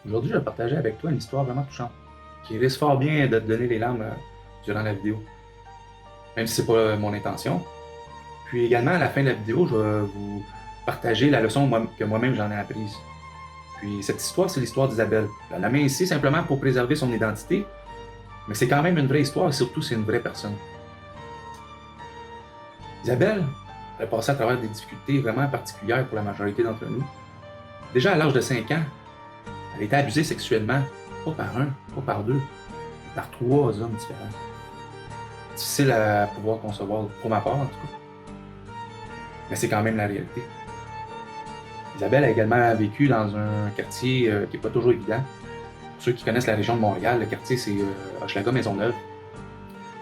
Aujourd'hui, je vais partager avec toi une histoire vraiment touchante, qui risque fort bien de te donner les larmes durant la vidéo, même si c'est pas mon intention. Puis également, à la fin de la vidéo, je vais vous partager la leçon que moi-même j'en ai apprise. Puis cette histoire, c'est l'histoire d'Isabelle. Je la mets ici simplement pour préserver son identité, mais c'est quand même une vraie histoire et surtout, c'est une vraie personne. Isabelle, elle a passé à travers des difficultés vraiment particulières pour la majorité d'entre nous. Déjà à l'âge de 5 ans, elle a été abusée sexuellement, pas par un, pas par deux, mais par 3 hommes différents. Difficile à pouvoir concevoir, pour ma part en tout cas, mais c'est quand même la réalité. Isabelle a également vécu dans un quartier qui n'est pas toujours évident. Pour ceux qui connaissent la région de Montréal, le quartier c'est Hochelaga-Maisonneuve.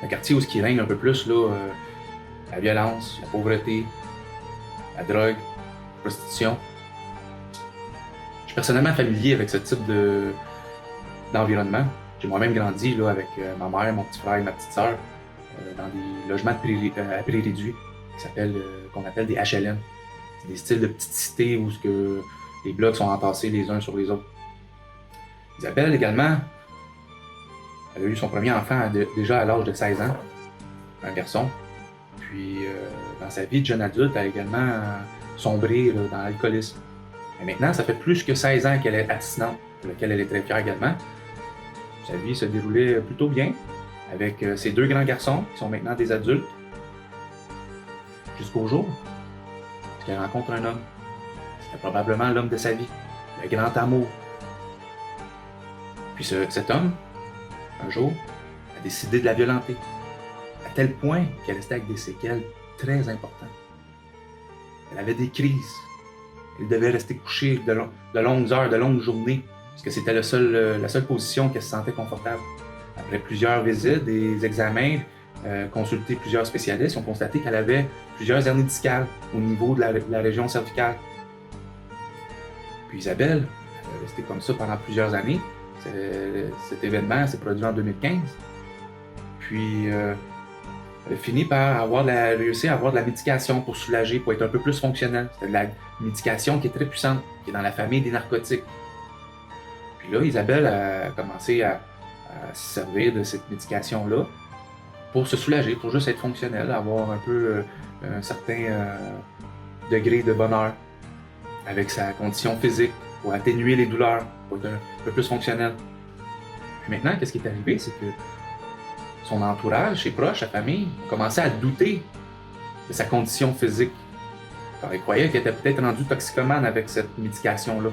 Un quartier où ce qui règne un peu plus là, la violence, la pauvreté, la drogue, la prostitution. Je suis personnellement familier avec ce type d'environnement. J'ai moi-même grandi là, avec ma mère, mon petit frère et ma petite sœur dans des logements à prix réduit qu'on appelle des HLM. C'est des styles de petites cités où ce que les blocs sont entassés les uns sur les autres. Isabelle également, elle a eu son premier enfant déjà à l'âge de 16 ans, un garçon. Puis dans sa vie de jeune adulte, elle a également sombré là, dans l'alcoolisme. Mais maintenant, ça fait plus que 16 ans qu'elle est abstinente, pour laquelle elle est très fière également. Sa vie se déroulait plutôt bien avec ses 2 grands garçons qui sont maintenant des adultes. Jusqu'au jour où elle rencontre un homme. C'était probablement l'homme de sa vie, le grand amour. Puis cet homme, un jour, a décidé de la violenter, à tel point qu'elle restait avec des séquelles très importantes. Elle avait des crises. Elle devait rester couchée de longues heures, de longues journées, parce que c'était la seule position qu'elle se sentait confortable. Après plusieurs visites, des examens, consulté plusieurs spécialistes, ils ont constaté qu'elle avait plusieurs hernies discales au niveau de la région cervicale. Puis Isabelle, elle est restée comme ça pendant plusieurs années. Cet événement s'est produit en 2015. Puis elle a fini par réussir à avoir de la médication pour soulager, pour être un peu plus fonctionnelle. C'était de la médication qui est très puissante, qui est dans la famille des narcotiques. Puis là, Isabelle a commencé à se servir de cette médication-là pour se soulager, pour juste être fonctionnelle, avoir un peu un certain degré de bonheur avec sa condition physique, pour atténuer les douleurs, pour être un peu plus fonctionnelle. Puis maintenant, qu'est-ce qui est arrivé, c'est que son entourage, ses proches, sa famille, ont commencé à douter de sa condition physique. Alors, ils croyaient qu'elle était peut-être rendue toxicomane avec cette médication-là.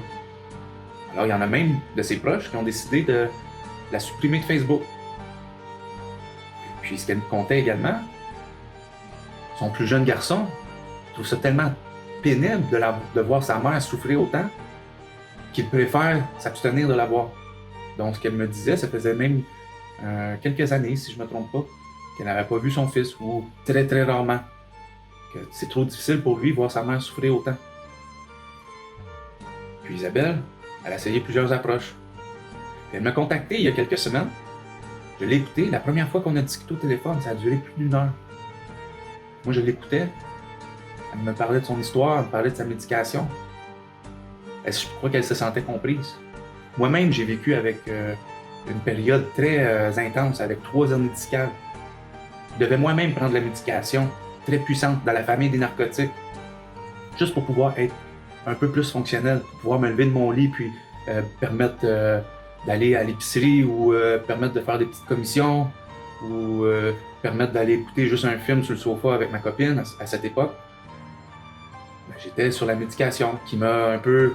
Alors, il y en a même de ses proches qui ont décidé de la supprimer de Facebook. Puis, ce qu'elle me contait également, son plus jeune garçon trouve ça tellement pénible de voir sa mère souffrir autant qu'il préfère s'abstenir de la voir. Donc, ce qu'elle me disait, ça faisait même quelques années, si je ne me trompe pas, qu'elle n'avait pas vu son fils, ou très très rarement. Que c'est trop difficile pour lui de voir sa mère souffrir autant. Puis Isabelle, elle a essayé plusieurs approches. Elle m'a contacté il y a quelques semaines. Je l'ai écouté. La première fois qu'on a discuté au téléphone, ça a duré plus d'1 heure. Moi, je l'écoutais. Elle me parlait de son histoire, elle me parlait de sa médication. Je crois qu'elle se sentait comprise. Moi-même, j'ai vécu avec une période très intense, avec 3 hernies discales. Je devais moi-même prendre la médication très puissante dans la famille des narcotiques, juste pour pouvoir être un peu plus fonctionnel, pour pouvoir me lever de mon lit, puis permettre d'aller à l'épicerie, ou permettre de faire des petites commissions, ou permettre d'aller écouter juste un film sur le sofa avec ma copine à cette époque. Ben, j'étais sur la médication qui m'a un peu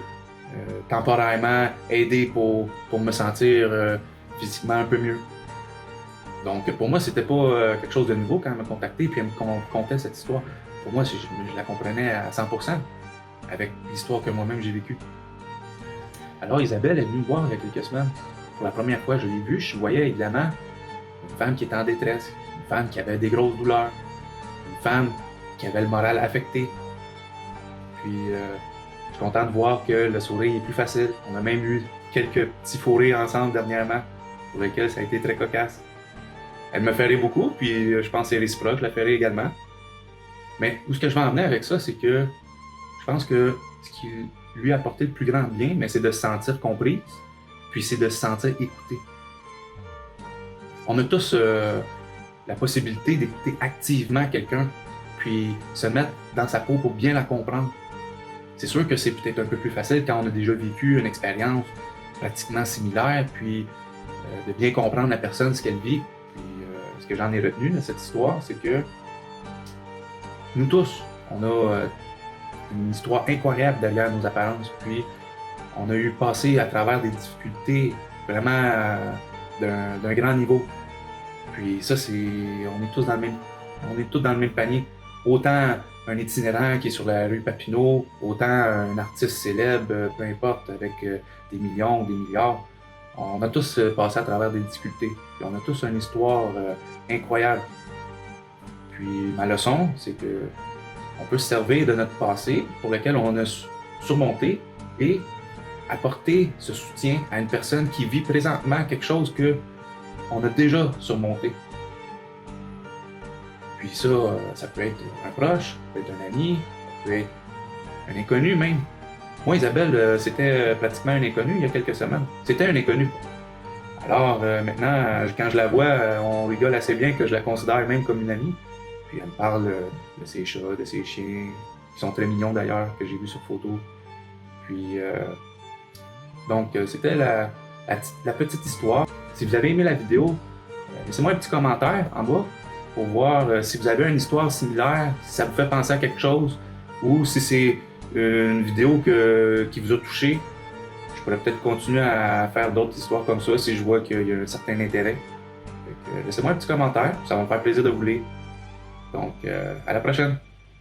temporairement aidé pour me sentir physiquement un peu mieux. Donc pour moi, c'était pas quelque chose de nouveau quand elle m'a contacté et puis elle me contait cette histoire. Pour moi, je la comprenais à 100% avec l'histoire que moi-même j'ai vécue. Alors Isabelle est venue me voir il y a quelques semaines. Pour la première fois, je l'ai vue, je voyais évidemment une femme qui était en détresse, une femme qui avait des grosses douleurs, une femme qui avait le moral affecté. Puis je suis content de voir que le sourire est plus facile. On a même eu quelques petits fous rires ensemble dernièrement, pour lesquels ça a été très cocasse. Elle me fait rire beaucoup, puis je pense que c'est réciproque, je la fais rire également. Mais où ce que je veux en venir avec ça, c'est que je pense que ce qui lui a apporté le plus grand bien, mais c'est de se sentir comprise, puis c'est de se sentir écouté. On a tous la possibilité d'écouter activement quelqu'un, puis se mettre dans sa peau pour bien la comprendre. C'est sûr que c'est peut-être un peu plus facile quand on a déjà vécu une expérience pratiquement similaire, puis de bien comprendre la personne, ce qu'elle vit. Puis ce que j'en ai retenu de cette histoire, c'est que nous tous, on a une histoire incroyable derrière nos apparences, puis on a eu passé à travers des difficultés vraiment d'un grand niveau. Puis ça, on est tous dans le même panier. Autant un itinérant qui est sur la rue Papineau, autant un artiste célèbre, peu importe, avec des millions, des milliards. On a tous passé à travers des difficultés. Puis on a tous une histoire incroyable. Puis ma leçon, c'est que on peut se servir de notre passé pour lequel on a surmonté et apporter ce soutien à une personne qui vit présentement quelque chose que on a déjà surmonté. Puis ça, ça peut être un proche, ça peut être un ami, ça peut être un inconnu même. Moi, Isabelle, c'était pratiquement un inconnu il y a quelques semaines. C'était un inconnu. Alors maintenant, quand je la vois, on rigole assez bien que je la considère même comme une amie. Puis elle me parle de ses chats, de ses chiens, qui sont très mignons d'ailleurs, que j'ai vus sur photo. Puis donc c'était la petite histoire. Si vous avez aimé la vidéo, laissez-moi un petit commentaire en bas pour voir si vous avez une histoire similaire, si ça vous fait penser à quelque chose, ou si c'est une vidéo qui vous a touché. Je pourrais peut-être continuer à faire d'autres histoires comme ça si je vois qu'il y a un certain intérêt. Laissez-moi un petit commentaire, ça va me faire plaisir de vous lire. Donc, à la prochaine!